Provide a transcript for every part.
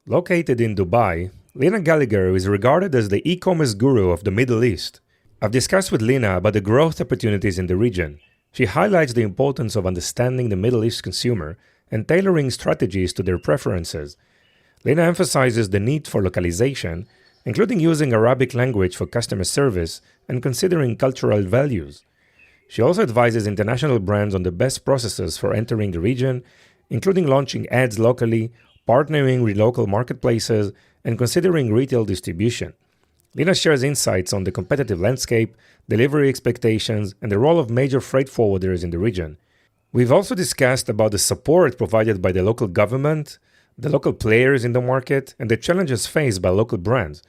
Located in Dubai, Lina Gallagher is regarded as the e-commerce guru of the Middle East. I've discussed with Lina about the growth opportunities in the region. She highlights the importance of understanding the Middle East consumer and tailoring strategies to their preferences. Lina emphasizes the need for localization, including using Arabic language for customer service and considering cultural values. She also advises international brands on the best processes for entering the region, including launching ads locally, partnering with local marketplaces, and considering retail distribution. Lina shares insights on the competitive landscape, delivery expectations, and the role of major freight forwarders in the region. We've also discussed about the support provided by the local government, the local players in the market, and the challenges faced by local brands.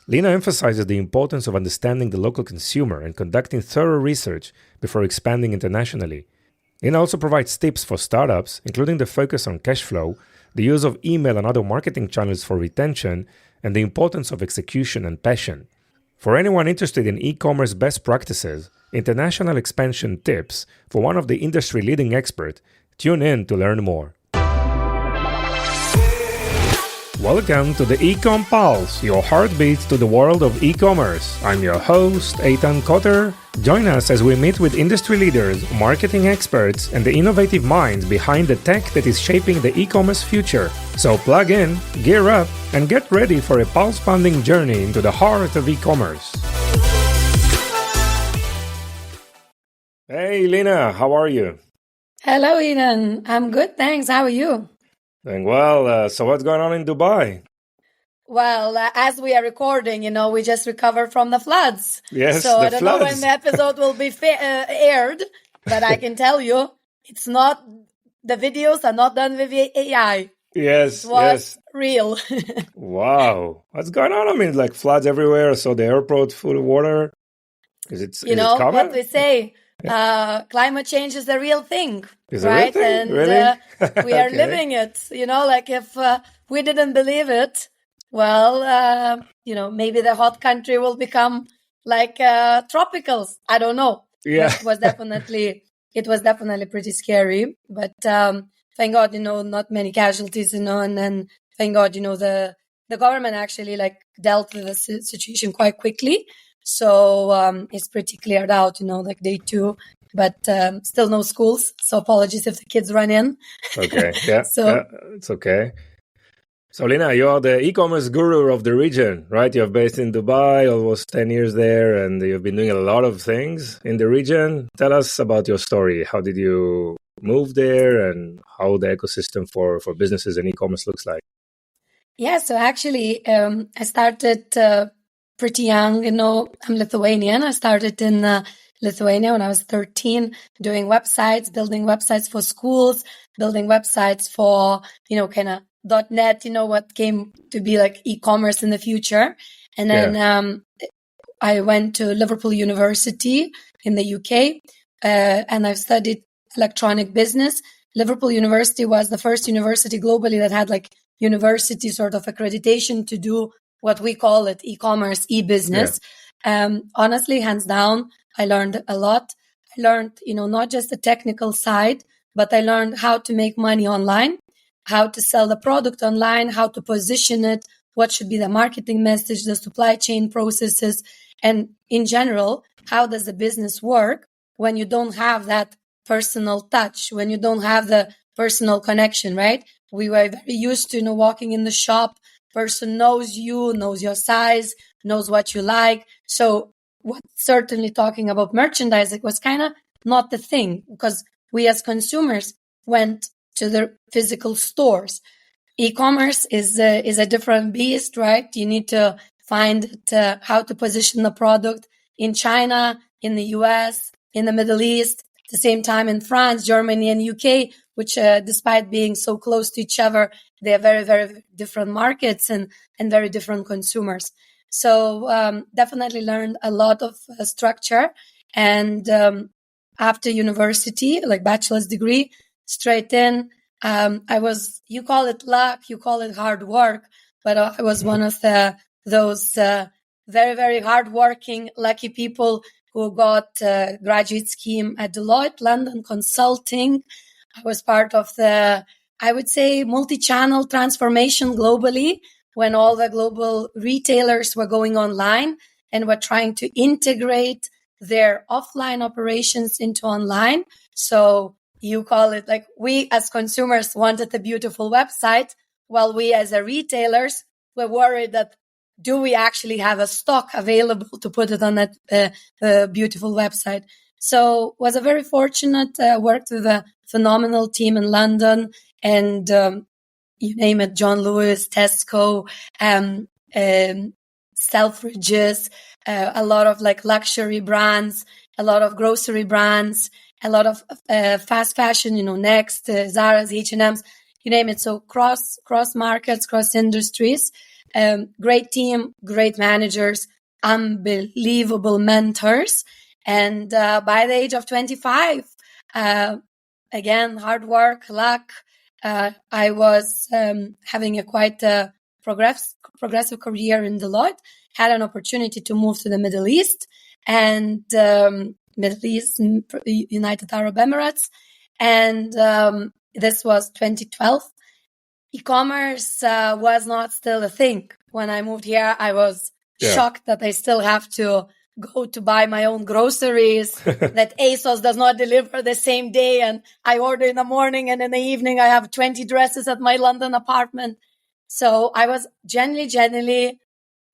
Lina emphasizes the importance of understanding the local consumer and conducting thorough research before expanding internationally. Lina also provides tips for startups, including the focus on cash flow, the use of email and other marketing channels for retention, and the importance of execution and passion. For anyone interested in e-commerce best practices, international expansion tips for one of the industry-leading experts, tune in to learn more. Welcome to the Ecom Pulse, your heartbeat to the world of e-commerce. I'm your host, Eitan Kotter. Join us as we meet with industry leaders, marketing experts, and the innovative minds behind the tech that is shaping the e-commerce future. So plug in, gear up, and get ready for a pulse-pounding journey into the heart of e-commerce. Hey, Lina, how are you? Hello, Eden. I'm good, thanks. How are you? Doing well. So what's going on in Dubai? Well, as we are recording, we just recovered from the floods. Yes, so the I don't floods. know when the episode will be aired, but I can tell you, it's not, the videos are not done with AI. Yes, It was real. Wow. What's going on? I mean, like floods everywhere. So the airport full of water. Is it common? What we say, climate change is a real thing. Is right? A real thing? And Really? we are living it, like if we didn't believe it, well, maybe the hot country will become like tropicals. I don't know. Yeah. But it was definitely pretty scary. But thank God, not many casualties, and then thank God, the government actually dealt with the situation quite quickly. So it's pretty cleared out, day 2. But still no schools. So apologies if the kids run in. Okay. Yeah. It's okay. So Lina, you are the e-commerce guru of the region, right? You're based in Dubai, almost 10 years there, and you've been doing a lot of things in the region. Tell us about your story. How did you move there and how the ecosystem for businesses and e-commerce looks like? Yeah, so actually, I started pretty young. I'm Lithuanian. I started in Lithuania when I was 13, doing websites, building websites for schools, building websites for, kind of .NET, what came to be like e-commerce in the future. And then I went to Liverpool University in the UK, and I've studied electronic business. Liverpool University was the first university globally that had university sort of accreditation to do what we call it e-commerce, e-business. Honestly, hands down, I learned a lot. I learned, not just the technical side, but I learned how to make money online, how to sell the product online, how to position it, what should be the marketing message, the supply chain processes, and in general, how does the business work when you don't have that personal touch, when you don't have the personal connection, right? We were very used to, walking in the shop, person knows you, knows your size, knows what you like. So what certainly talking about merchandising was kind of not the thing, because we as consumers went to the physical stores. E-commerce is a different beast, right? You need to find how to position the product in China, in the US, in the Middle East, at the same time in France, Germany, and UK, which despite being so close to each other, they are very, very different markets and very different consumers. So definitely learned a lot of structure. And after university, bachelor's degree, straight in, you call it luck, you call it hard work, but I was one of those very, very hardworking, lucky people who got a graduate scheme at Deloitte, London Consulting. I was part of the I would say, multi-channel transformation globally, when all the global retailers were going online and were trying to integrate their offline operations into online. So you call it like, we as consumers wanted a beautiful website, while we as a retailers were worried that, do we actually have a stock available to put it on that beautiful website? So was a very fortunate, worked with a phenomenal team in London, and you name it, John Lewis, Tesco, Selfridges, a lot of like luxury brands, a lot of grocery brands, a lot of fast fashion, Next, Zara's, H&M's, you name it. So cross markets, cross industries, great team, great managers, unbelievable mentors. And by the age of 25, again, hard work, luck, I was having a quite progressive career in Deloitte, had an opportunity to move to the Middle East and Middle East, United Arab Emirates. And this was 2012. E-commerce was not still a thing. When I moved here, I was shocked that I still have to go to buy my own groceries, that ASOS does not deliver the same day, and I order in the morning and in the evening I have 20 dresses at my London apartment. So I was genuinely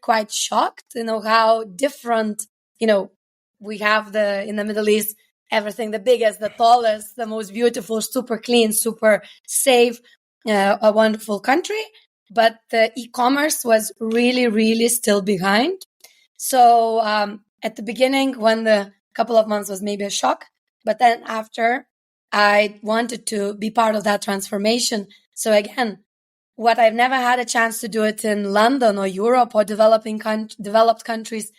quite shocked, how different, we have in the Middle East, everything, the biggest, the tallest, the most beautiful, super clean, super safe, a wonderful country. But the e-commerce was really, really still behind. So at the beginning, when the couple of months was maybe a shock, but then after, I wanted to be part of that transformation. So again, what I've never had a chance to do it in London or Europe or developed countries,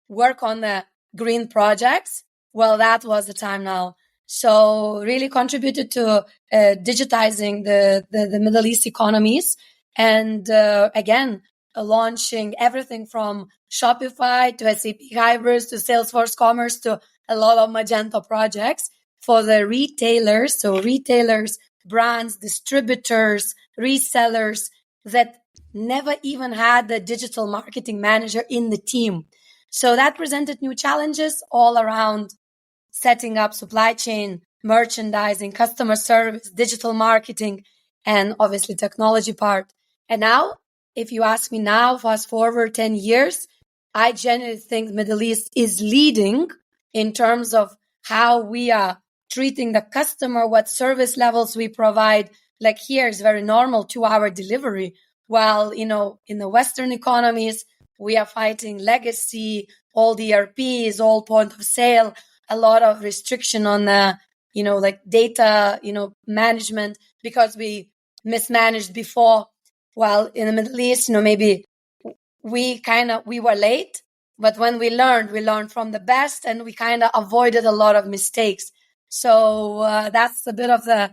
work on the green projects. Well, that was the time now. So really contributed to digitizing the Middle East economies. And again, launching everything from Shopify to SAP Hybrids to Salesforce Commerce to a lot of Magento projects for the retailers. So retailers, brands, distributors, resellers that never even had the digital marketing manager in the team. So that presented new challenges all around setting up supply chain, merchandising, customer service, digital marketing, and obviously technology part. And now, if you ask me now, fast forward 10 years, I genuinely think Middle East is leading in terms of how we are treating the customer, what service levels we provide. Like here is very normal 2-hour delivery. While, in the Western economies, we are fighting legacy, all the ERPs, all point of sale, a lot of restriction on the, like data, management because we mismanaged before. While in the Middle East, maybe we were late, but when we learned from the best, and we kind of avoided a lot of mistakes. So that's a bit of the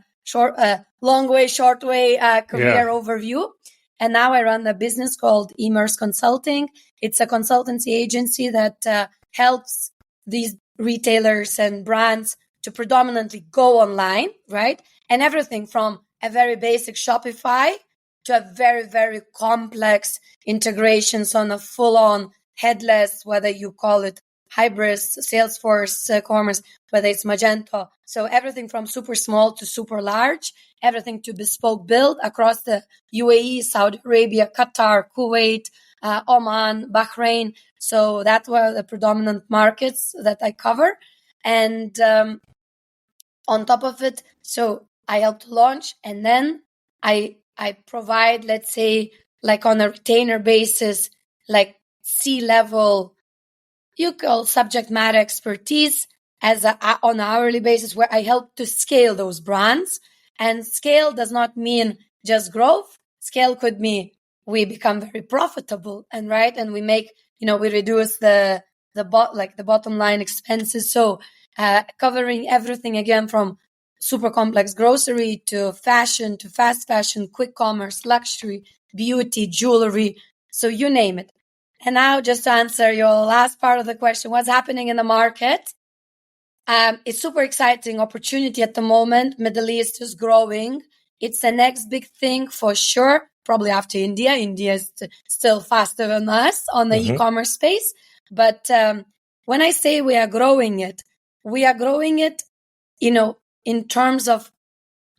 long way, short way career overview. And now I run a business called Immerse Consulting. It's a consultancy agency that helps these retailers and brands to predominantly go online, right? And everything from a very basic Shopify to a very, very complex integrations on a full-on headless, whether you call it Hybris, Salesforce, Commerce, whether it's Magento. So everything from super small to super large, everything to bespoke build across the UAE, Saudi Arabia, Qatar, Kuwait, Oman, Bahrain. So that were the predominant markets that I cover. And on top of it, so I helped launch, and then I provide, let's say, like on a retainer basis, like C-level, you call subject matter expertise on an hourly basis, where I help to scale those brands. And scale does not mean just growth. Scale could mean we become very profitable, and we make, we reduce the bottom line expenses. So covering everything again from super complex grocery to fashion, to fast fashion, quick commerce, luxury, beauty, jewelry. So you name it. And now just to answer your last part of the question, what's happening in the market? It's super exciting opportunity at the moment. Middle East is growing. It's the next big thing for sure, probably after India. India is still faster than us on the e-commerce space. But when I say we are growing it, in terms of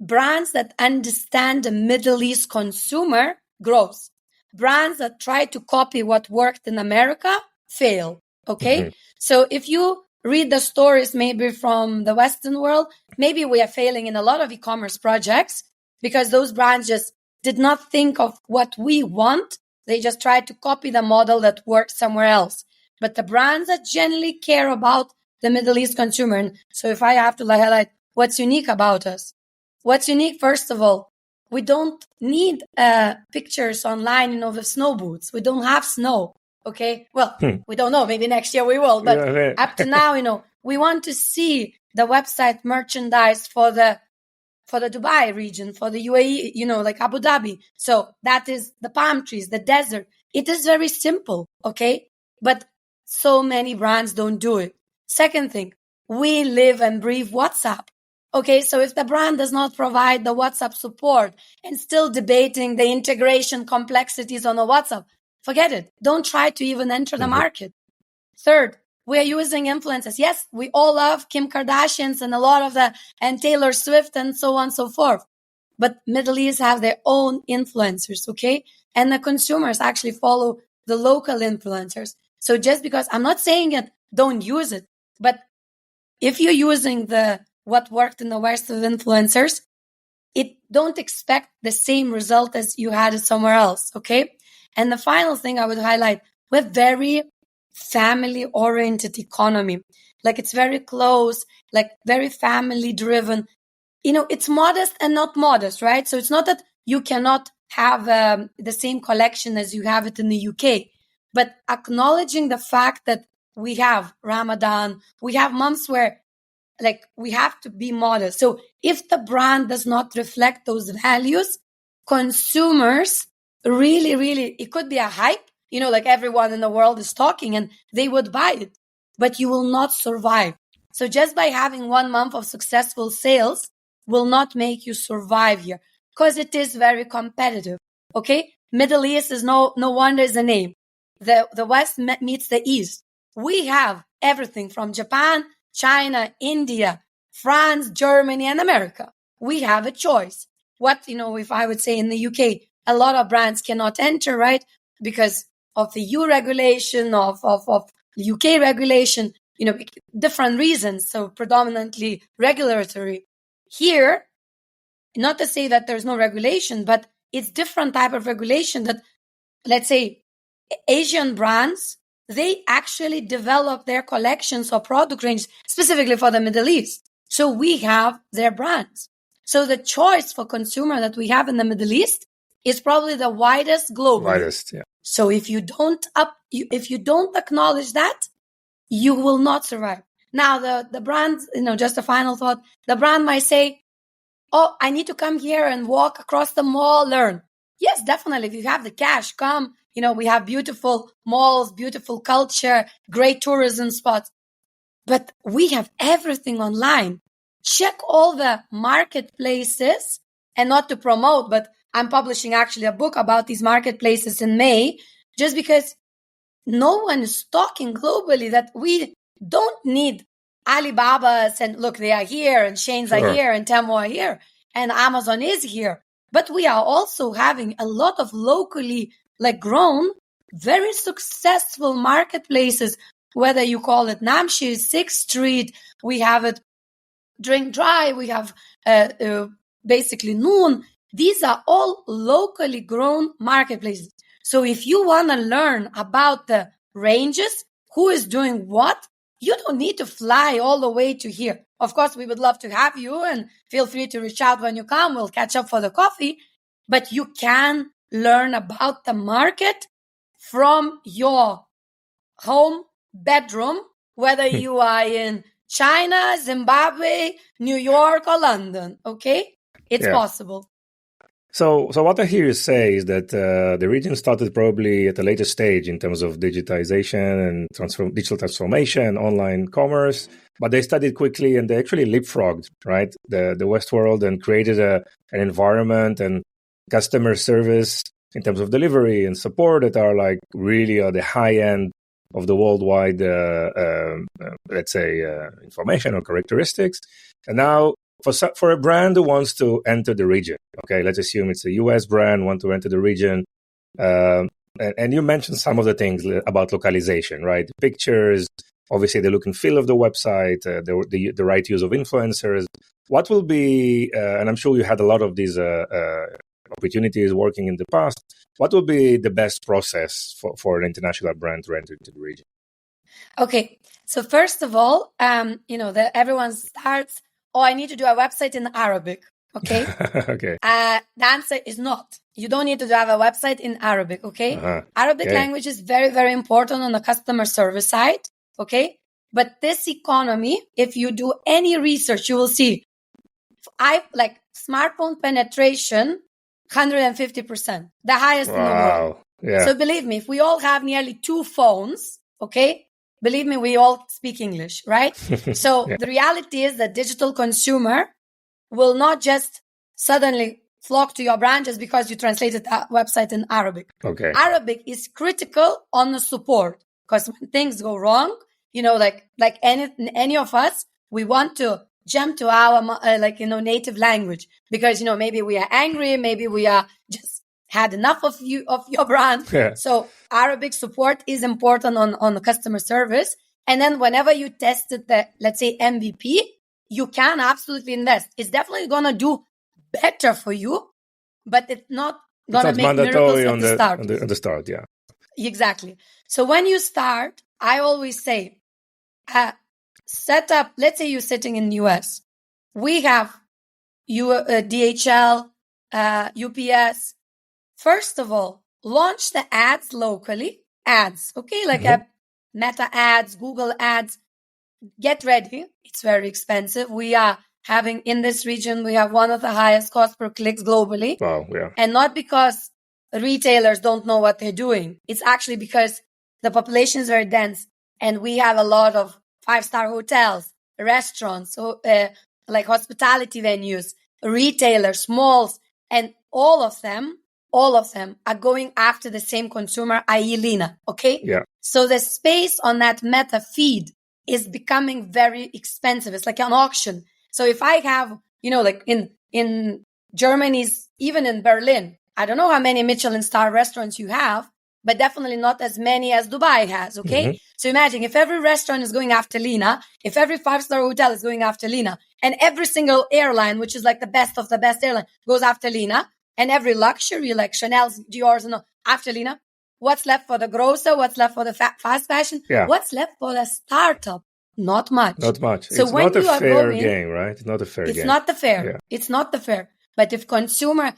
brands that understand the Middle East consumer growth. Brands that try to copy what worked in America fail. Okay. So if you read the stories maybe from the Western world, maybe we are failing in a lot of e-commerce projects because those brands just did not think of what we want. They just tried to copy the model that works somewhere else. But the brands that generally care about the Middle East consumer. And so if I have to highlight what's unique about us, what's unique, first of all, we don't need pictures online, with snow boots. We don't have snow. Okay. Well, we don't know. Maybe next year we will. But up to now, we want to see the website merchandise for the Dubai region, for the UAE, like Abu Dhabi. So that is the palm trees, the desert. It is very simple. Okay. But so many brands don't do it. Second thing, we live and breathe WhatsApp. Okay, so if the brand does not provide the WhatsApp support and still debating the integration complexities on a WhatsApp, forget it. Don't try to even enter the market. Third, we are using influencers. Yes, we all love Kim Kardashians and Taylor Swift and so on and so forth. But Middle East have their own influencers, okay? And the consumers actually follow the local influencers. So just because I'm not saying it, don't use it. But if you're using what worked in the West of influencers, don't expect the same result as you had it somewhere else, okay? And the final thing I would highlight, we're very family-oriented economy. Like it's very close, like very family-driven. It's modest and not modest, right? So it's not that you cannot have the same collection as you have it in the UK, but acknowledging the fact that we have Ramadan, we have months where we have to be modest. So if the brand does not reflect those values, consumers really, really, it could be a hype, like everyone in the world is talking and they would buy it, but you will not survive. So just by having 1 month of successful sales will not make you survive here because it is very competitive. Okay. Middle East is no wonder is the name. The West meets the East. We have everything from Japan, China, India, France, Germany, and America. We have a choice. If I would say in the UK, a lot of brands cannot enter, right? Because of the EU regulation, of UK regulation, different reasons. So predominantly regulatory. Here, not to say that there's no regulation, but it's different type of regulation that, let's say, Asian brands, they actually develop their collections or product range specifically for the Middle East. So we have their brands. So the choice for consumer that we have in the Middle East is probably the widest globally. Yeah. So if you don't acknowledge that, you will not survive. Now the brands, just a final thought, the brand might say, "Oh, I need to come here and walk across the mall, learn." Yes, definitely. If you have the cash, come. We have beautiful malls, beautiful culture, great tourism spots. But we have everything online. Check all the marketplaces, and not to promote, but I'm publishing actually a book about these marketplaces in May, just because no one is talking globally that we don't need Alibaba's and look, they are here and Shane's are here and Temu are here and Amazon is here. But we are also having a lot of locally grown, very successful marketplaces, whether you call it Namshi, 6th Street, we have it Drink Dry, we have basically Noon. These are all locally grown marketplaces. So if you want to learn about the ranges, who is doing what, you don't need to fly all the way to here. Of course, we would love to have you and feel free to reach out when you come. We'll catch up for the coffee, but you can learn about the market from your home bedroom, whether you are in China, Zimbabwe, New York, or London. Okay? It's possible. So what I hear you say is that the region started probably at a later stage in terms of digitization and digital transformation, online commerce. but they studied quickly and they actually leapfrogged, right, the West world and created an environment and customer service in terms of delivery and support that are like really at the high end of the worldwide, let's say, information or characteristics. And now for a brand who wants to enter the region, okay, let's assume it's a US brand, want to enter the region. And you mentioned some of the things about localization, right? Pictures, obviously the look and feel of the website, the right use of influencers. What will be, and I'm sure you had a lot of these opportunities working in the past, what will be the best process for an international brand to enter into the region? Okay, so first of all, everyone starts, I need to do a website in Arabic. Okay. Okay. The answer is not. You don't need to have a website in Arabic. Okay. Arabic language is very, very important on the customer service side. Okay. But this economy, if you do any research, you will see smartphone penetration, 150%, the highest in the world. Yeah. So believe me, if we all have nearly 2 phones, okay, believe me, we all speak English, right? So The reality is that digital consumer will not just suddenly flock to your brand just because you translated that website in Arabic. Okay. Arabic is critical on the support, because when things go wrong, like any of us, we want to jump to our native language because maybe we are angry, maybe we are just had enough of your brand. Yeah. So Arabic support is important on the customer service. And then whenever you tested the, let's say, MVP, you can absolutely invest. It's definitely going to do better for you, but it's not going to make miracles at the start. At the start, yeah. Exactly. So when you start, I always say, set up, let's say you're sitting in the US. We have DHL, UPS. First of all, launch the ads locally. Ads, okay? Like Meta ads, Google ads. Get ready. It's very expensive. We are having in this region, we have one of the highest cost per clicks globally. Wow, yeah. And not because retailers don't know what they're doing. It's actually because the population is very dense and we have a lot of 5-star hotels, restaurants, like hospitality venues, retailers, malls, and all of them are going after the same consumer, i.e. Lina, okay? Yeah. So the space on that Meta feed is becoming very expensive. It's like an auction. So if I have, like in Germany's, even in Berlin, I don't know how many Michelin star restaurants you have, but definitely not as many as Dubai has, okay? So imagine if every restaurant is going after Lina, if every 5-star hotel is going after Lina, and every single airline, which is like the best of the best airline, goes after Lina, and every luxury like Chanel's, Dior's, after Lina, what's left for the grocer? What's left for the fast fashion? Yeah. What's left for the startup? Not much. Not much. So it's not a fair game, right? It's not a fair game. It's not the fair. Yeah. It's not the fair. But if consumer,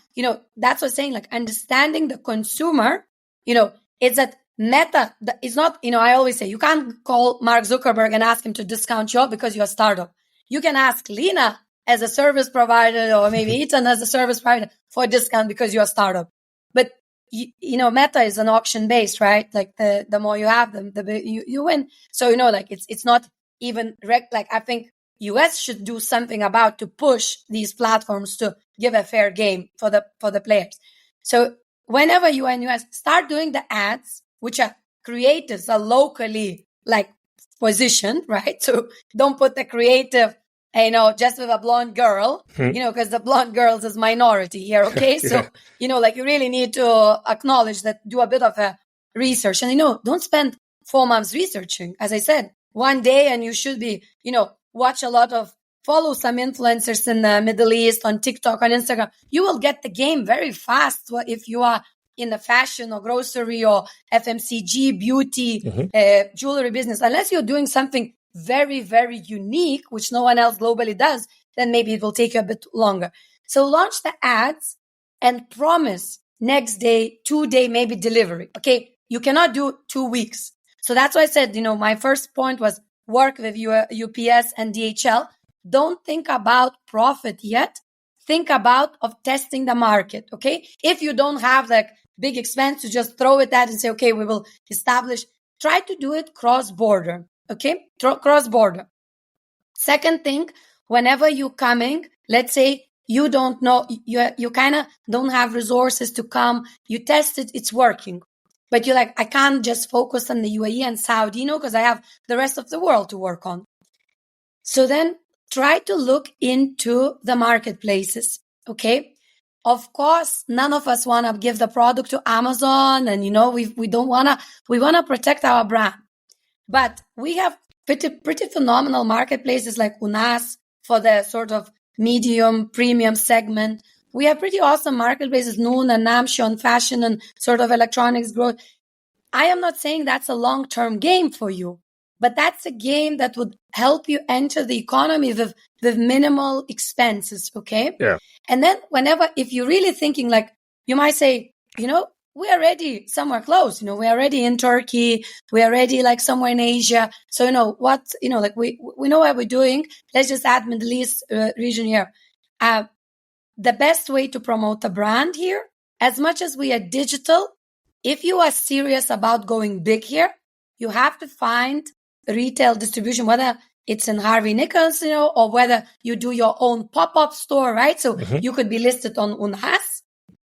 that's what I'm saying, like understanding the consumer, it's that Meta, it's not, I always say, you can't call Mark Zuckerberg and ask him to discount you because you're a startup. You can ask Lina as a service provider or maybe Ethan as a service provider for a discount because you're a startup. But, Meta is an auction based, right? Like the more you have them, the you win. So, it's not even I think US should do something about to push these platforms to give a fair game for the players. So whenever you are in US, start doing the ads, which are creatives are locally positioned, right? So don't put the creative, just with a blonde girl, because the blonde girls is minority here. Okay. So, you really need to acknowledge that, do a bit of a research and, don't spend 4 months researching. As I said, one day, and you should be, follow some influencers in the Middle East on TikTok, on Instagram. You will get the game very fast if you are in the fashion or grocery or FMCG, beauty, jewelry business. Unless you're doing something very, very unique, which no one else globally does, then maybe it will take you a bit longer. So launch the ads and promise next day, 2-day, maybe delivery. Okay. You cannot do 2 weeks. So that's why I said, my first point was work with UPS and DHL. Don't think about profit yet. Think about of testing the market. Okay. If you don't have big expense to just throw it at and say, okay, we will establish, try to do it cross-border. Okay. Cross-border. Second thing, whenever you're coming, let's say you don't know, you kind of don't have resources to come, you test it, it's working. But you're like, I can't just focus on the UAE and Saudi, because I have the rest of the world to work on. So then try to look into the marketplaces, okay? Of course, none of us want to give the product to Amazon, and we don't want to. We want to protect our brand, but we have pretty phenomenal marketplaces like Unas for the sort of medium premium segment. We have pretty awesome marketplaces, Noon and Namshi on fashion and sort of electronics growth. I am not saying that's a long-term game for you, but that's a game that would help you enter the economy with minimal expenses, okay? Yeah. And then if you're really thinking, like, you might say, we are already somewhere close, we are already in Turkey, we are already like somewhere in Asia. So, we know what we're doing. Let's just add Middle East region here. The best way to promote the brand here, as much as we are digital, if you are serious about going big here, you have to find retail distribution, whether it's in Harvey Nichols, or whether you do your own pop-up store, right? So you could be listed on Unhas,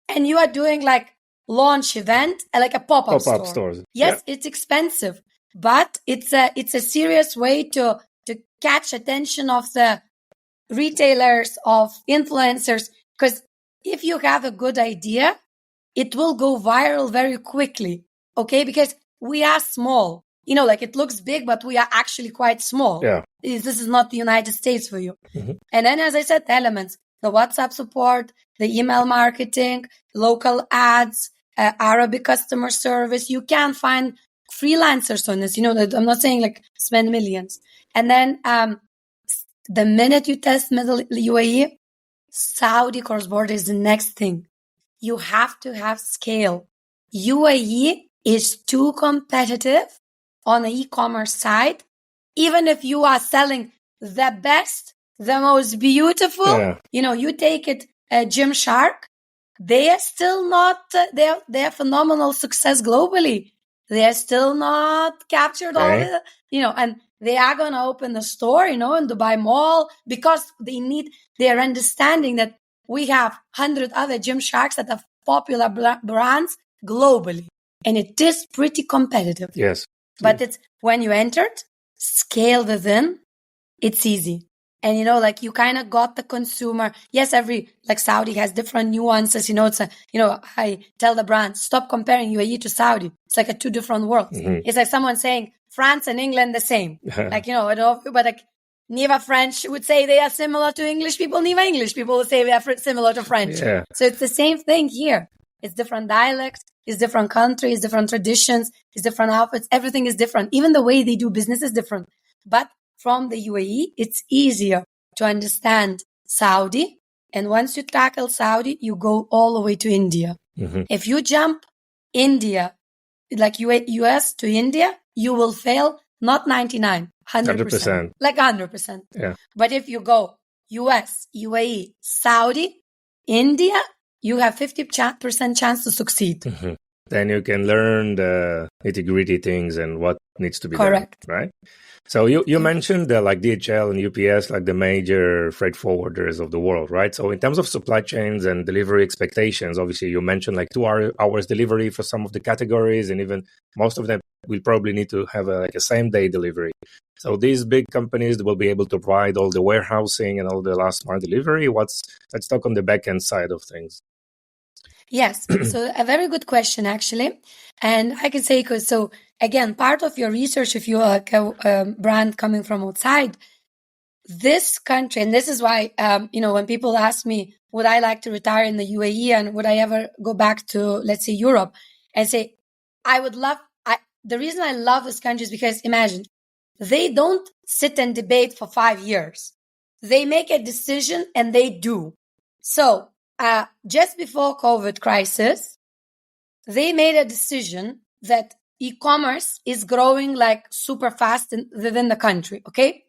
and you are doing like launch event, like a pop-up store. Stores. Yes, yeah. It's expensive, but it's a serious way to catch attention of the retailers, of influencers, because if you have a good idea, it will go viral very quickly, okay? Because we are small. Like it looks big, but we are actually quite small. Yeah. This is not the United States for you. Mm-hmm. And then, as I said, the elements, the WhatsApp support, the email marketing, local ads, Arabic customer service. You can find freelancers on this. I'm not saying like spend millions. And then the minute you test Middle UAE, Saudi cross-border is the next thing. You have to have scale. UAE is too competitive on the e-commerce side. Even if you are selling the best, the most beautiful, you take it Gymshark, they are still not, they're phenomenal success globally. They are still not captured all the, and they are going to open the store, in Dubai Mall, because they are understanding that we have 100 other Gymsharks that are popular brands globally. And it is pretty competitive. Yes. But it's when you entered, scale within, it's easy. And, like you kind of got the consumer. Yes, Saudi has different nuances. I tell the brand, stop comparing UAE to Saudi. It's like two different worlds. Mm-hmm. It's like someone saying France and England the same. I don't know, but like neither French would say they are similar to English people, neither English people would say they are similar to French. Yeah. So it's the same thing here. It's different dialects, it's different countries, different traditions, it's different outfits. Everything is different. Even the way they do business is different. But from the UAE, it's easier to understand Saudi. And once you tackle Saudi, you go all the way to India. Mm-hmm. If you jump India, like US to India, you will fail not 99, 100%. Like 100%. Yeah. But if you go US, UAE, Saudi, India, you have 50% chance to succeed. Mm-hmm. Then you can learn the nitty-gritty things and what needs to be correct. Done, right? So you mentioned like DHL and UPS, like the major freight forwarders of the world, right? So in terms of supply chains and delivery expectations, obviously you mentioned like 2 hours delivery for some of the categories, and even most of them will probably need to have a same-day delivery. So these big companies will be able to provide all the warehousing and all the last mile delivery. Let's talk on the back-end side of things. Yes, so a very good question, actually. And I can say, again, part of your research, if you are a brand coming from outside, this country, and this is why, when people ask me, would I like to retire in the UAE and would I ever go back to, let's say, Europe, and say, the reason I love this country is because, imagine, they don't sit and debate for 5 years. They make a decision and they do. So, just before COVID crisis, they made a decision that e-commerce is growing like super fast within the country, okay?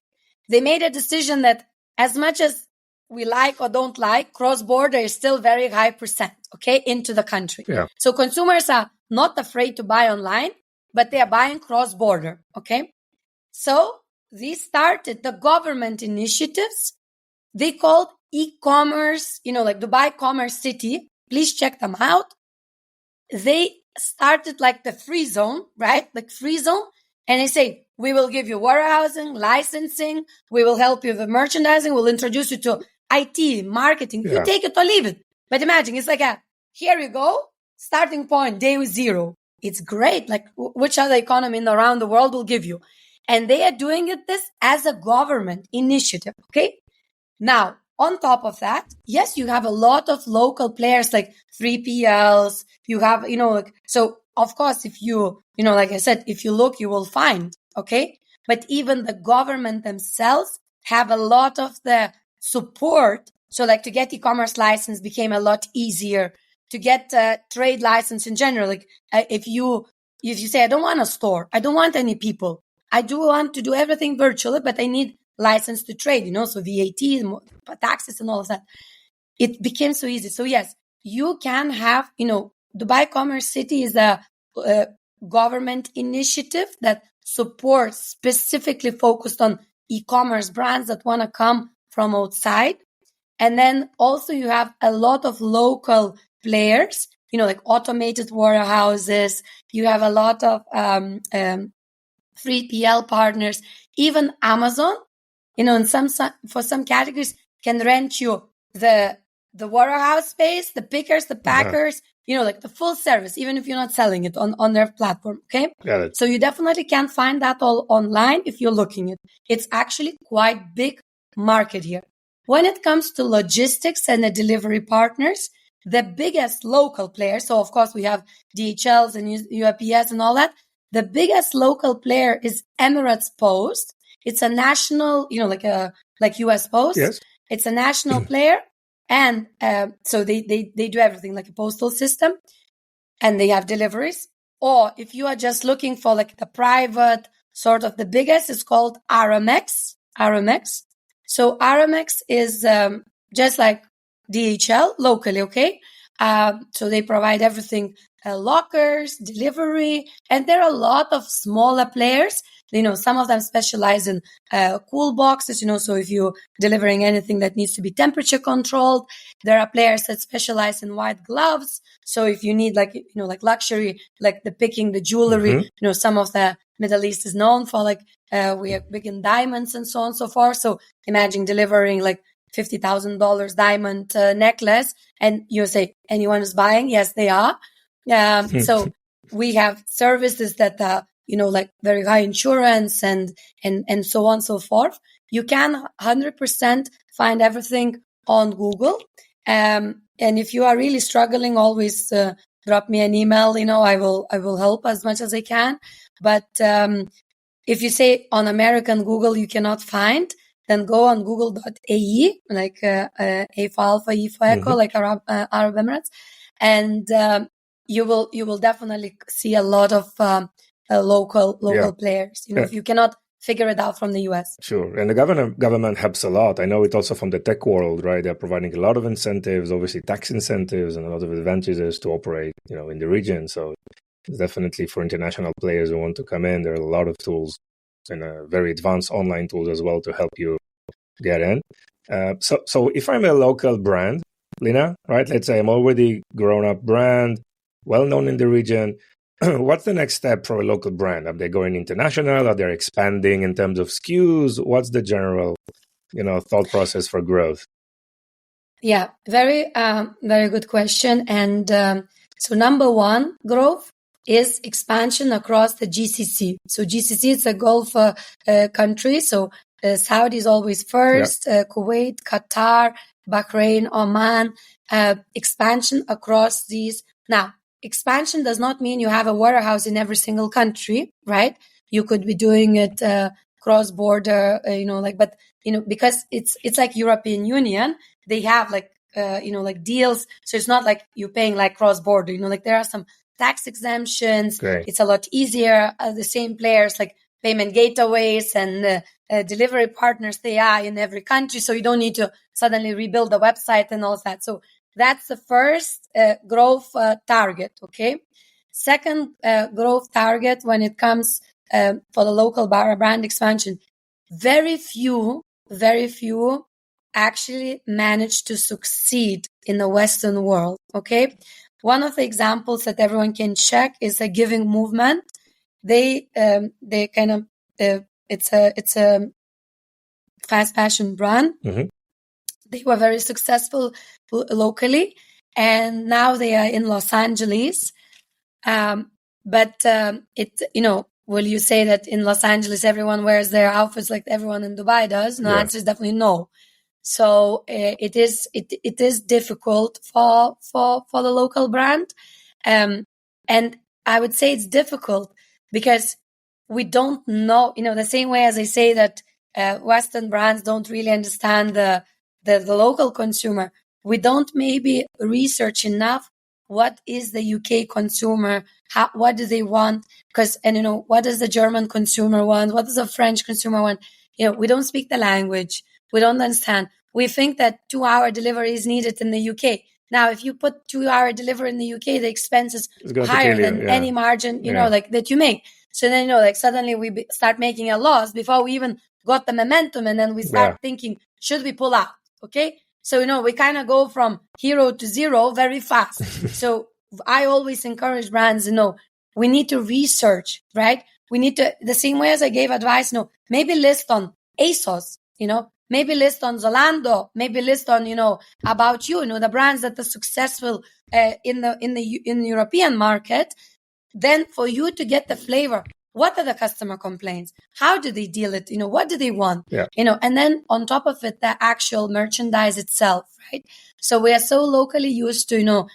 They made a decision that as much as we like or don't like, cross-border is still very high percent, okay, into the country. Yeah. So consumers are not afraid to buy online, but they are buying cross-border, okay? So they started the government initiatives. They called e-commerce, like Dubai Commerce City. Please check them out. They started like the free zone, right? Like free zone. And they say, we will give you warehousing, licensing. We will help you with merchandising. We'll introduce you to IT, marketing. You take it or leave it. But imagine, it's like here you go, starting point, day 0. It's great. Like which other economy around the world will give you? And they are doing this as a government initiative, okay? Now, on top of that, yes, you have a lot of local players like 3PLs. You have, so of course, if you, like I said, if you look, you will find, okay? But even the government themselves have a lot of the support. So like to get e-commerce license became a lot easier. To get trade license in general, like if you say, I don't want a store, I don't want any people, I do want to do everything virtually, but I need license to trade, so VAT, taxes and all of that. It became so easy. So yes, you can have, Dubai Commerce City is a government initiative that supports specifically focused on e-commerce brands that want to come from outside. And then also you have a lot of local players, like automated warehouses. You have a lot of 3PL partners, even Amazon, in for some categories can rent you the warehouse space, the pickers, the packers, like the full service, even if you're not selling it on their platform. Okay. Got it. So you definitely can find that all online if you're looking it. It's actually quite big market here. When it comes to logistics and the delivery partners, the biggest local players, so of course we have DHLs and UPS and all that. The biggest local player is Emirates Post. It's a national, like US Post. Yes. It's a national player. And so they do everything like a postal system, and they have deliveries. Or if you are just looking for like the private sort of the biggest, it's called Aramex. So Aramex is just like DHL locally, okay? So they provide everything, lockers, delivery, and there are a lot of smaller players. Some of them specialize in cool boxes, so if you're delivering anything that needs to be temperature controlled. There are players that specialize in white gloves. So if you need like luxury, like the picking, the jewelry, some of the Middle East is known for like, we are big in diamonds and so on and so forth. So imagine delivering like $50,000 diamond necklace, and you say, anyone is buying? Yes, they are. So we have services that like very high insurance and so on and so forth. You can 100% find everything on Google. And if you are really struggling, always drop me an email. I will help as much as I can. But if you say on American Google you cannot find, then go on google.ae, like A for Alpha, E for Echo, like Arab Emirates, and you will definitely see a lot of local players. If you cannot figure it out from the US. Sure. And the government helps a lot. I know it also from the tech world, right? They're providing a lot of incentives, obviously tax incentives and a lot of advantages to operate, in the region. So definitely for international players who want to come in, there are a lot of tools and very advanced online tools as well to help you get in. So if I'm a local brand, Lina, right? Let's say I'm already grown-up brand, well-known in the region. What's the next step for a local brand? Are they going international? Are they expanding in terms of SKUs? What's the general, thought process for growth? Yeah, very good question. And so number one, growth is expansion across the GCC. So GCC is a Gulf country. So Saudi is always first, Kuwait, Qatar, Bahrain, Oman, expansion across these. Now, expansion does not mean you have a warehouse in every single country, right? You could be doing it cross-border, but because it's like European Union, they have like deals. So it's not like you're paying like cross-border. There are some tax exemptions. Great. It's a lot easier. The same players like payment gateways and delivery partners, they are in every country. So you don't need to suddenly rebuild the website and all that. So that's the first growth target, okay? Second growth target when it comes for the local brand expansion very few actually manage to succeed in the Western world. Okay. One of the examples that everyone can check is the Giving Movement. They kind of, it's a fast fashion brand. Mm-hmm. They were very successful locally, and now they are in Los Angeles. But will you say that in Los Angeles everyone wears their outfits like everyone in Dubai does? No, answer is definitely no. So it is difficult for the local brand, and I would say it's difficult because we don't know. The same way as I say that Western brands don't really understand the local consumer. We don't maybe research enough what is the UK consumer, what do they want? Because what does the German consumer want? What does the French consumer want? We don't speak the language. We don't understand. We think that 2-hour delivery is needed in the UK. Now, if you put 2-hour delivery in the UK, the expense is higher than any margin, that you make. So then, suddenly we start making a loss before we even got the momentum. And then we start thinking, should we pull out? Okay. So, we kind of go from hero to zero very fast. So I always encourage brands, we need to research, right? We need to, the same way as I gave advice, maybe list on ASOS, maybe list on Zalando, maybe list on, About You, the brands that are successful in the European market. Then for you to get the flavor, what are the customer complaints? How do they deal it? What do they want? And then on top of it, the actual merchandise itself, right? So we are so locally used to,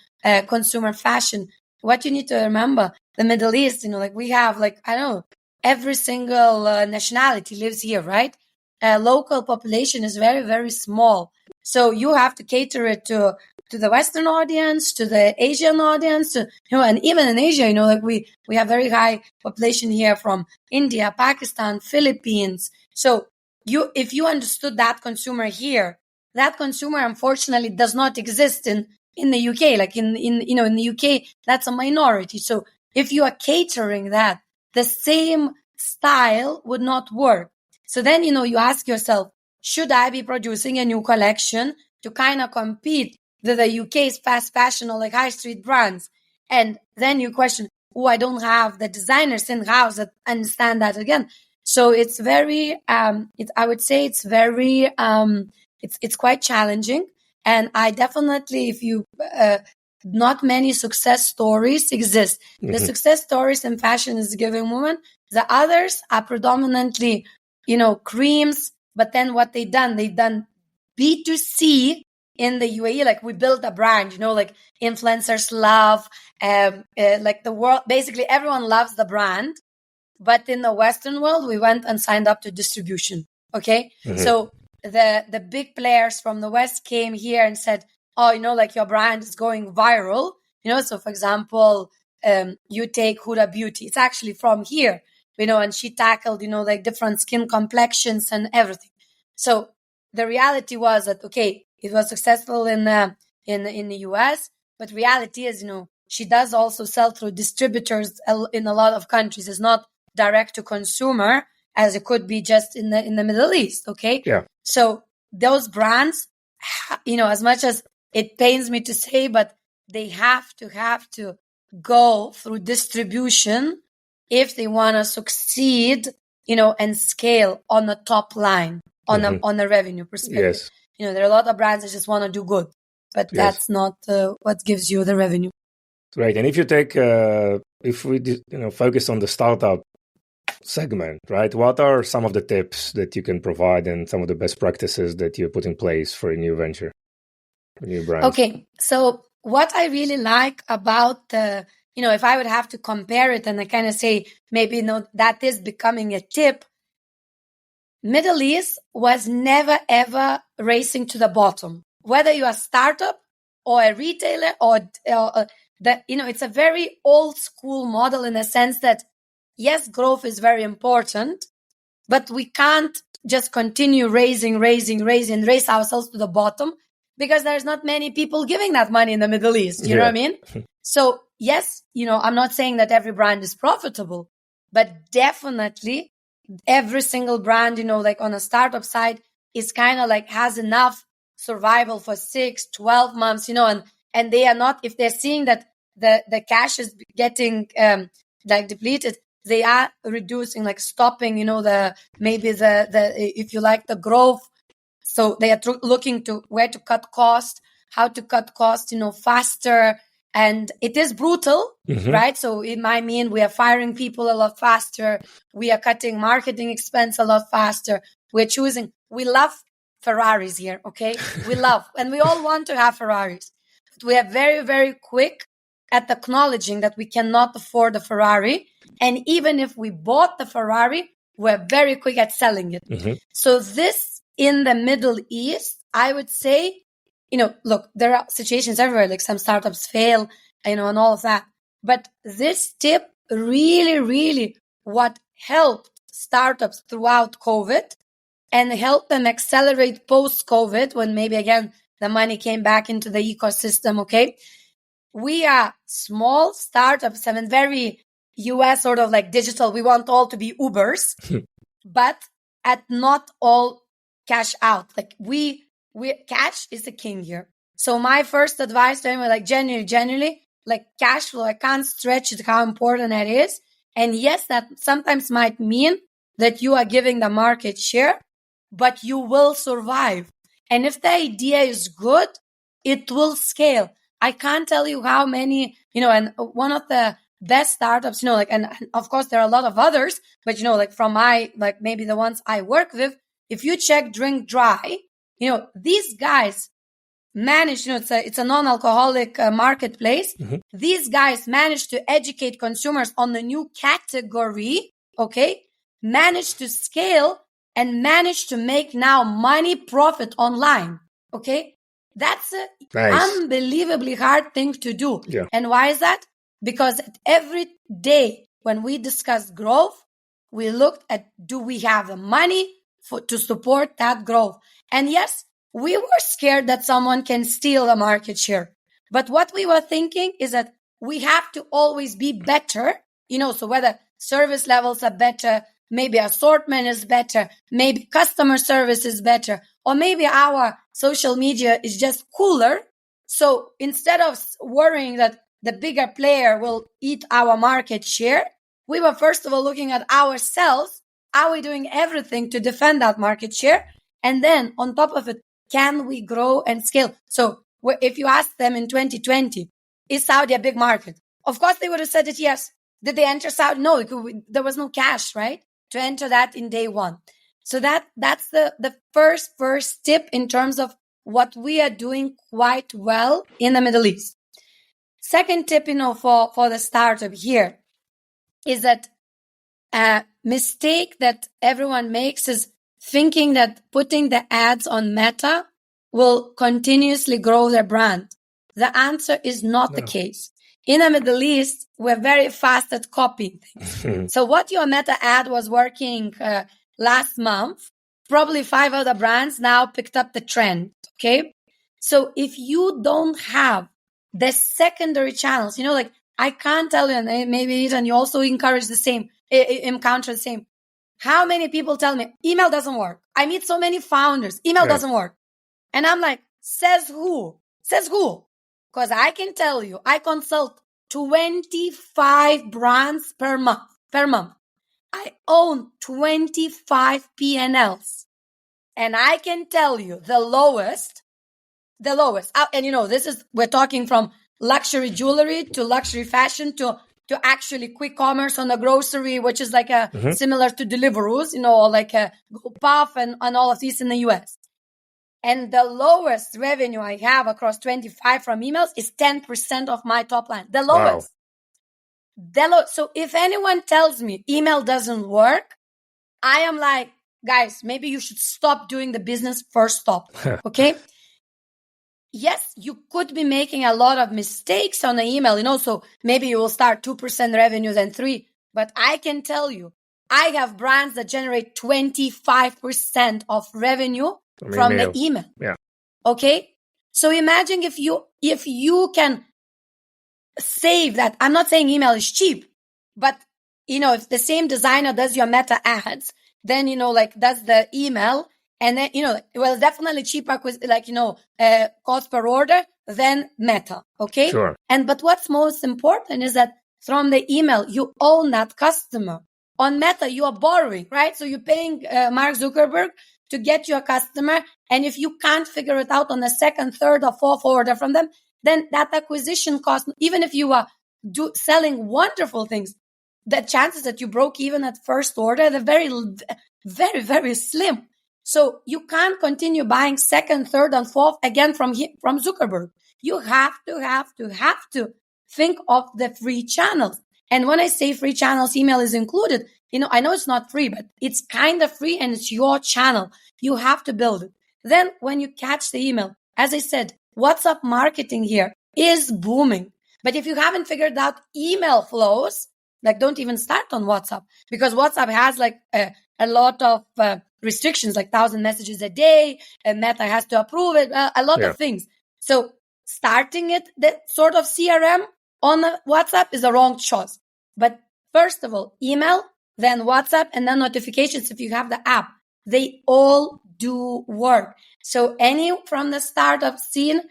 consumer fashion. What you need to remember, the Middle East, we have I don't know, every single nationality lives here, right? Local population is very, very small. So you have to cater it to the Western audience, to the Asian audience, and even in Asia, we have very high population here from India, Pakistan, Philippines. So if you understood that consumer here, that consumer unfortunately does not exist in the UK. In the UK, that's a minority. So if you are catering that, the same style would not work. So then, you ask yourself, should I be producing a new collection to kind of compete with the UK's fast fashion or high street brands? And then you question, I don't have the designers in-house that understand that again. So it's very, I would say it's very, it's quite challenging. And I definitely, if you, not many success stories exist. Mm-hmm. The success stories in fashion is Giving Woman. The others are predominantly, creams. But then what they've done B2C in the UAE. We built a brand, influencers love, the world, basically everyone loves the brand. But in the Western world, we went and signed up to distribution. Okay. Mm-hmm. So the big players from the West came here and said, your brand is going viral. So for example, you take Huda Beauty. It's actually from here, and she tackled, different skin complexions and everything. So the reality was that, okay, it was successful in the US, but reality is, she does also sell through distributors in a lot of countries. It's not direct to consumer as it could be just in the Middle East. Okay. Yeah. So those brands, as much as it pains me to say, but they have to go through distribution if they want to succeed, and scale on the top line, on a revenue perspective. Yes. There are a lot of brands that just want to do good, but that's not what gives you the revenue. Right. And if you take, if we, focus on the startup segment, right? What are some of the tips that you can provide and some of the best practices that you put in place for a new venture, a new brand? Okay. So what I really like about the, if I would have to compare it and I kind of say, maybe, that is becoming a tip, Middle East was never, ever racing to the bottom. Whether you're a startup or a retailer or it's a very old school model in the sense that, yes, growth is very important, but we can't just continue raising, and race ourselves to the bottom because there's not many people giving that money in the Middle East. You know what I mean? So yes, I'm not saying that every brand is profitable, but definitely every single brand, like on a startup side is kind of like has enough survival for 6-12 months, and they are not, if they're seeing that the cash is getting like depleted, they are reducing, like stopping, the if you like the growth. So they are looking to where to cut cost, how to cut cost, faster. And it is brutal, right? So it might mean we are firing people a lot faster. We are cutting marketing expense a lot faster. We love Ferraris here, okay? We love, and we all want to have Ferraris. But we are very, very quick at acknowledging that we cannot afford a Ferrari. And even if we bought the Ferrari, we're very quick at selling it. So this in the Middle East, I would say, look, there are situations everywhere, like some startups fail, and all of that. But this tip really, really what helped startups throughout COVID and helped them accelerate post-COVID when maybe again the money came back into the ecosystem, okay? We are small startups and very US sort of like digital. We want all to be Ubers, but at not all cash out. Like we cash is the king here. So my first advice to anyone, like genuinely, like cash flow, I can't stretch it how important that is. And yes, that sometimes might mean that you are giving the market share, but you will survive. And if the idea is good, it will scale. I can't tell you how many, and one of the best startups, and of course there are a lot of others, but like from maybe the ones I work with, if you check Drink Dry, these guys managed, it's a non-alcoholic marketplace. These guys managed to educate consumers on the new category, okay? Managed to scale and managed to make now money profit online, okay? That's an unbelievably hard thing to do. Yeah. And why is that? Because every day when we discuss growth, we looked at, do we have the money to support that growth? And yes, we were scared that someone can steal a market share. But what we were thinking is that we have to always be better, so whether service levels are better, maybe assortment is better, maybe customer service is better, or maybe our social media is just cooler. So instead of worrying that the bigger player will eat our market share, we were first of all looking at ourselves. Are we doing everything to defend that market share? And then on top of it, can we grow and scale? So if you ask them in 2020, is Saudi a big market? Of course, they would have said it yes. Did they enter Saudi? No, there was no cash, right? To enter that in day one. So that's the first tip in terms of what we are doing quite well in the Middle East. Second tip, for the startup here is that a mistake that everyone makes is thinking that putting the ads on Meta will continuously grow their brand. The answer is not the case. In the Middle East, we're very fast at copying things. So what your Meta ad was working last month, probably 5 other brands now picked up the trend, okay? So if you don't have the secondary channels, I can't tell you, and maybe Ethan, you also encounter the same. How many people tell me email doesn't work? I meet so many founders. Email doesn't work. And I'm like, says who? Says who? Because I can tell you, I consult 25 brands per month. I own 25 P&Ls. And I can tell you the lowest. And we're talking from luxury jewelry to luxury fashion to actually quick commerce on the grocery, which is like similar to Deliveroo's, like a GoPuff and all of these in the US. And the lowest revenue I have across 25 from emails is 10% of my top line. The lowest. Wow. So if anyone tells me email doesn't work, I am like, guys, maybe you should stop doing the business first stop. Okay? Yes, you could be making a lot of mistakes on the email, so maybe you will start 2% revenue, then 3%. But I can tell you, I have brands that generate 25% of revenue from the email. Yeah. Okay? So imagine if you can save that. I'm not saying email is cheap, but if the same designer does your Meta ads then, that's the email. And then, well, definitely cheaper, cost per order than Meta. Okay. Sure. But what's most important is that from the email, you own that customer. On Meta, you are borrowing, right? So you're paying Mark Zuckerberg to get you a customer. And if you can't figure it out on the second, third, or fourth order from them, then that acquisition cost, even if you are selling wonderful things, the chances that you broke even at first order, they're very, very, very slim. So you can't continue buying second, third, and fourth again from Zuckerberg. You have to think of the free channels. And when I say free channels, email is included. I know it's not free, but it's kind of free and it's your channel. You have to build it. Then when you catch the email, as I said, WhatsApp marketing here is booming. But if you haven't figured out email flows, don't even start on WhatsApp, because WhatsApp has a lot of restrictions, 1,000 messages a day, and Meta has to approve it, a lot of things. So starting it, that sort of CRM on WhatsApp is the wrong choice. But first of all, email, then WhatsApp, and then notifications if you have the app. They all do work. So any from the startup scene,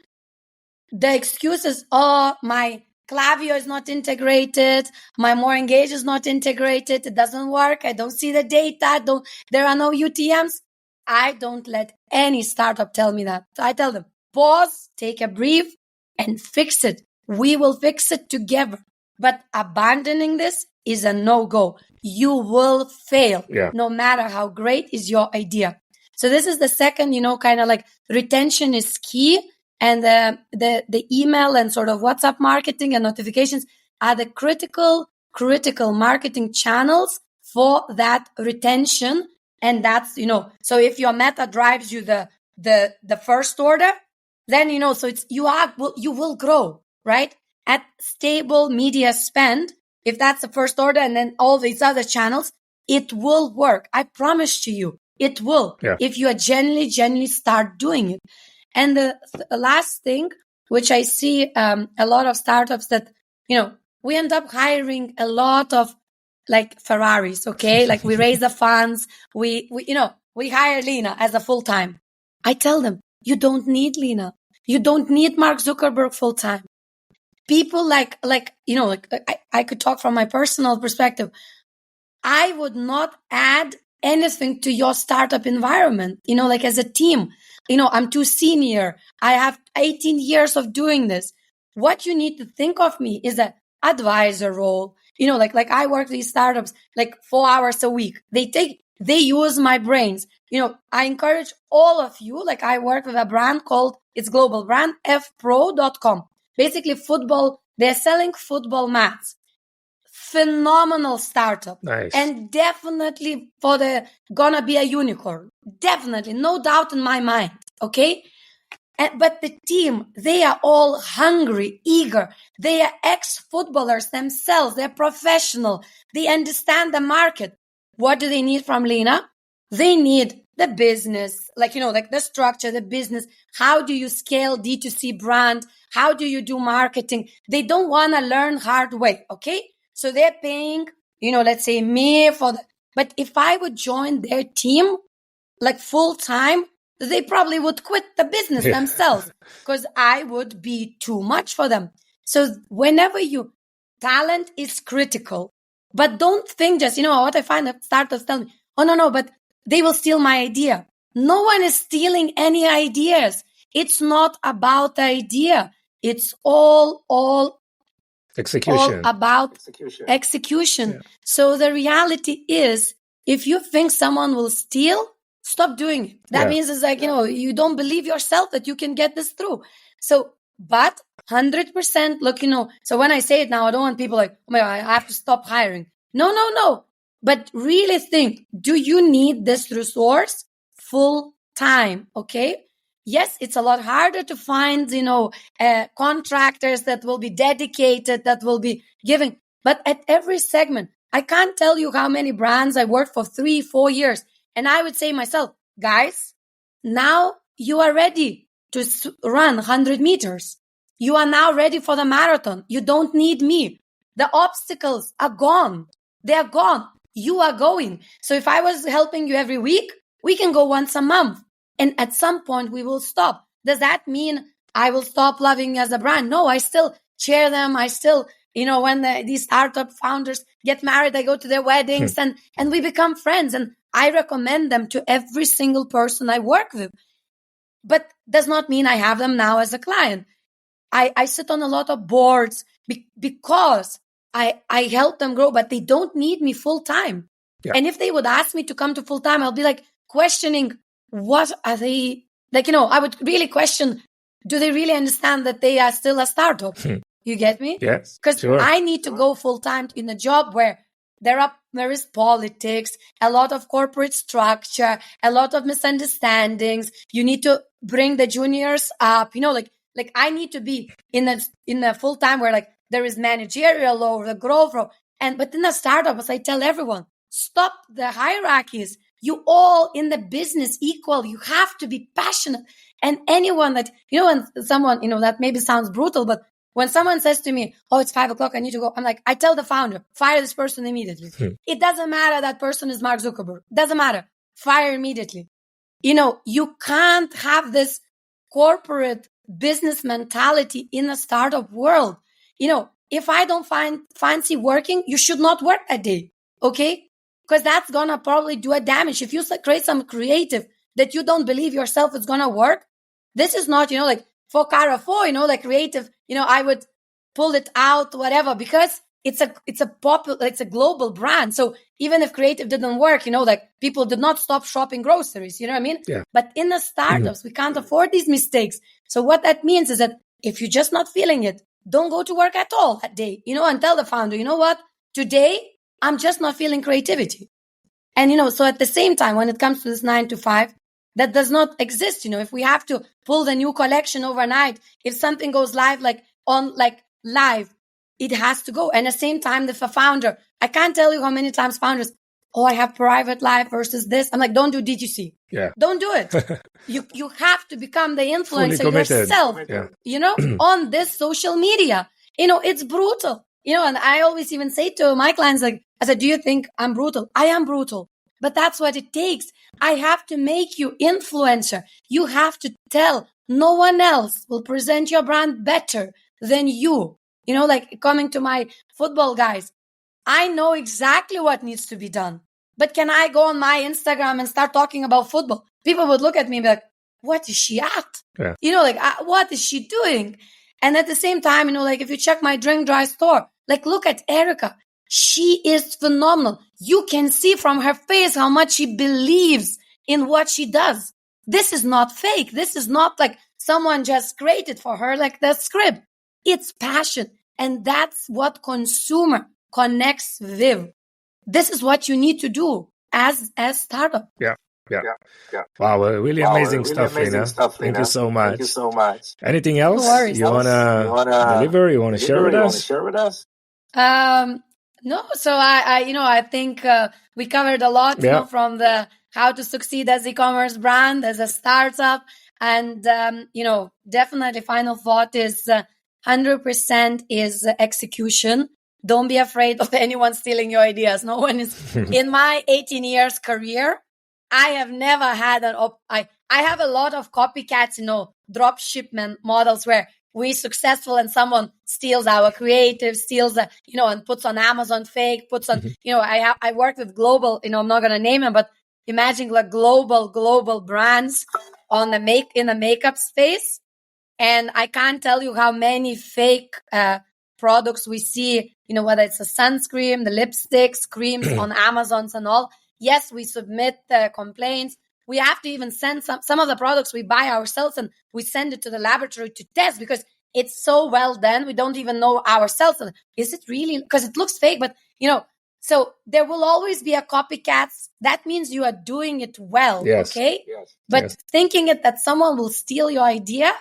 the excuses, my Klaviyo is not integrated, my More Engage is not integrated, it doesn't work, I don't see the data, there are no UTMs. I don't let any startup tell me that. So I tell them, pause, take a breath, and fix it. We will fix it together. But abandoning this is a no-go. You will fail, no matter how great is your idea. So this is the second, retention is key. And the email and sort of WhatsApp marketing and notifications are the critical marketing channels for that retention. And that's, so if your Meta drives you the first order, then, so you will grow, right? At stable media spend, if that's the first order and then all these other channels, it will work. I promise to you, it will. If you are genuinely start doing it. And the last thing, which I see a lot of startups that, we end up hiring a lot of Ferraris, okay? We raise the funds, we hire Lina as a full-time. I tell them, you don't need Lina. You don't need Mark Zuckerberg full-time. People I could talk from my personal perspective. I would not add anything to your startup environment, as a team. I'm too senior. I have 18 years of doing this. What you need to think of me is an advisor role. I work with these startups 4 hours a week. They use my brains. I encourage all of you, I work with a brand called, it's global brand, fpro.com. Basically football, they're selling football mats. Phenomenal startup. Nice. And definitely gonna be a unicorn. Definitely. No doubt in my mind. Okay. But the team, they are all hungry, eager. They are ex-footballers themselves. They're professional. They understand the market. What do they need from Lina? They need the business, the structure, the business. How do you scale D2C brand? How do you do marketing? They don't want to learn hard way. Okay. So they're paying, let's say me but if I would join their team, full time, they probably would quit the business themselves because I would be too much for them. So whenever talent is critical, but don't think just, what I find that startups tell me, oh no, but they will steal my idea. No one is stealing any ideas. It's not about the idea. It's all execution. All about execution. Yeah. So the reality is, if you think someone will steal, stop doing it. That means it's you don't believe yourself that you can get this through. So, but 100%, so when I say it now, I don't want people oh my God, I have to stop hiring. No. But really think, do you need this resource full time? Okay. Yes, it's a lot harder to find, contractors that will be dedicated, that will be giving. But at every segment, I can't tell you how many brands I worked for 3-4 years. And I would say myself, guys, now you are ready to run 100 meters. You are now ready for the marathon. You don't need me. The obstacles are gone. They are gone. you are going. So if I was helping you every week, we can go once a month. And at some point we will stop. Does that mean I will stop loving you as a brand? No, I still cheer them. I still, when these startup founders get married, I go to their weddings and we become friends. And I recommend them to every single person I work with. But does not mean I have them now as a client. I sit on a lot of boards because I help them grow, but they don't need me full time. Yeah. And if they would ask me to come to full time, I'll be like questioning, what are they like? I would really question, do they really understand that they are still a startup? You get me? Yes. Because I need to go full time in a job where there is politics, a lot of corporate structure, a lot of misunderstandings. You need to bring the juniors up, like I need to be in a full time where like there is managerial or the growth role. But in a startup, as I tell everyone, stop the hierarchies. You all in the business equal. You have to be passionate. And anyone that, when someone, that maybe sounds brutal, but when someone says to me, oh, it's 5:00, I need to go. I'm like, I tell the founder, fire this person immediately. It doesn't matter that person is Mark Zuckerberg. Doesn't matter. Fire immediately. You can't have this corporate business mentality in a startup world. If I don't fancy working, you should not work that day. Okay? Because that's going to probably do a damage. If you create some creative that you don't believe yourself is going to work, this is not, like for Carrefour, like creative, I would pull it out, whatever, because it's a global brand. So even if creative didn't work, like people did not stop shopping groceries, you know what I mean? Yeah. But in the startups, we can't afford these mistakes. So what that means is that if you're just not feeling it, don't go to work at all that day, and tell the founder, you know what, today I'm just not feeling creativity. And, so at the same time, when it comes to this 9 to 5, that does not exist. If we have to pull the new collection overnight, if something goes live, live, it has to go. And at the same time, if a founder, I can't tell you how many times founders, I have private life versus this. I'm like, don't do DTC. Yeah. Don't do it. You have to become the influencer yourself, on this social media. It's brutal. And I always even say to my clients, I said, do you think I'm brutal? I am brutal. But that's what it takes. I have to make you influencer. You have to tell no one else will present your brand better than you. Coming to my football guys, I know exactly what needs to be done. But can I go on my Instagram and start talking about football? People would look at me and be like, what is she at? Yeah. What is she doing? And at the same time, if you check my Drink Dry store, look at Erica. She is phenomenal. You can see from her face how much she believes in what she does. This is not fake. This is not like someone just created for her like the script. It's passion. And that's what consumer connects with. This is what you need to do as startup. Yeah. Wow, really amazing stuff, Lina. Thank you so much. Anything else you wanna deliver? You wanna share with us? No. So I think we covered a lot, from the how to succeed as e-commerce brand, as a startup, and definitely final thought is 100% is execution. Don't be afraid of anyone stealing your ideas. No one is. In my 18 years career, I have never had I have a lot of copycats, drop shipment models where we're successful and someone steals our creative, steals, and puts on Amazon fake, puts on, I work with global, I'm not going to name them, but imagine like global brands in the makeup space. And I can't tell you how many fake products we see, whether it's a sunscreen, the lipsticks, creams on Amazons and all. Yes, we submit complaints. We have to even send some of the products we buy ourselves and we send it to the laboratory to test because it's so well done. We don't even know ourselves. Is it really? Because it looks fake, but so there will always be a copycats. That means you are doing it well. Yes. Okay. Yes. But thinking that someone will steal your idea,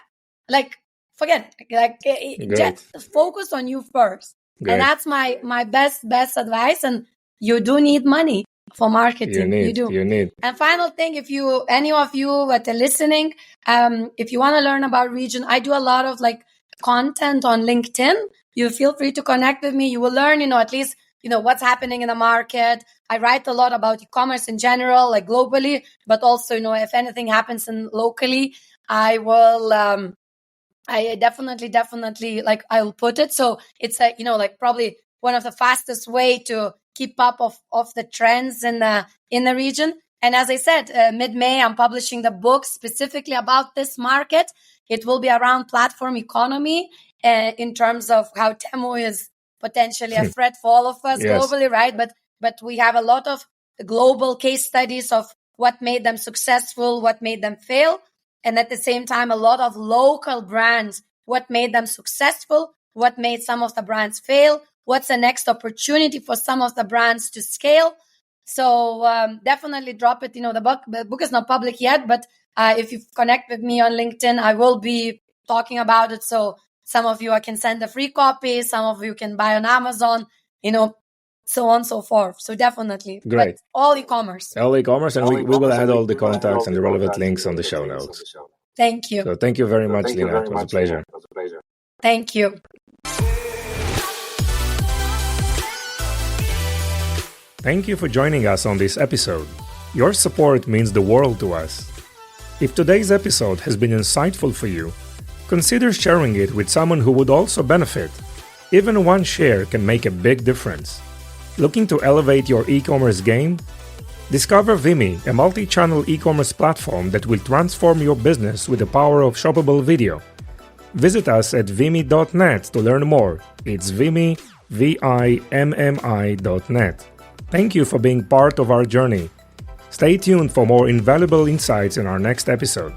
forget it. Just focus on you first. Great. And that's my best advice. And you do need money for marketing. You need. And final thing, if any of you that are listening, if you want to learn about region, I do a lot of content on LinkedIn. You feel free to connect with me. You will learn, at least what's happening in the market. I write a lot about e-commerce in general, like globally, but also, if anything happens locally, I will, I definitely, like, I will put it. So it's like probably one of the fastest way to keep up of the trends in the region. And as I said, mid-May, I'm publishing the book specifically about this market. It will be around platform economy, in terms of how Temu is potentially a threat for all of us globally, right? But we have a lot of global case studies of what made them successful, what made them fail. And at the same time, a lot of local brands, what made them successful, what made some of the brands fail, what's the next opportunity for some of the brands to scale. So definitely drop it. The book is not public yet, but if you connect with me on LinkedIn, I will be talking about it. So some of you, I can send a free copy. Some of you can buy on Amazon, so on and so forth. So definitely. Great. But all e-commerce. All e-commerce, and we will add all the contacts and the relevant links on the show notes. Thank you. So thank you very much, Lina. It was a pleasure. Thank you. Thank you for joining us on this episode. Your support means the world to us. If today's episode has been insightful for you, consider sharing it with someone who would also benefit. Even one share can make a big difference. Looking to elevate your e-commerce game? Discover Vimy, a multi-channel e-commerce platform that will transform your business with the power of shoppable video. Visit us at vimy.net to learn more. It's Vimy, VIMMI.net. Thank you for being part of our journey. Stay tuned for more invaluable insights in our next episode.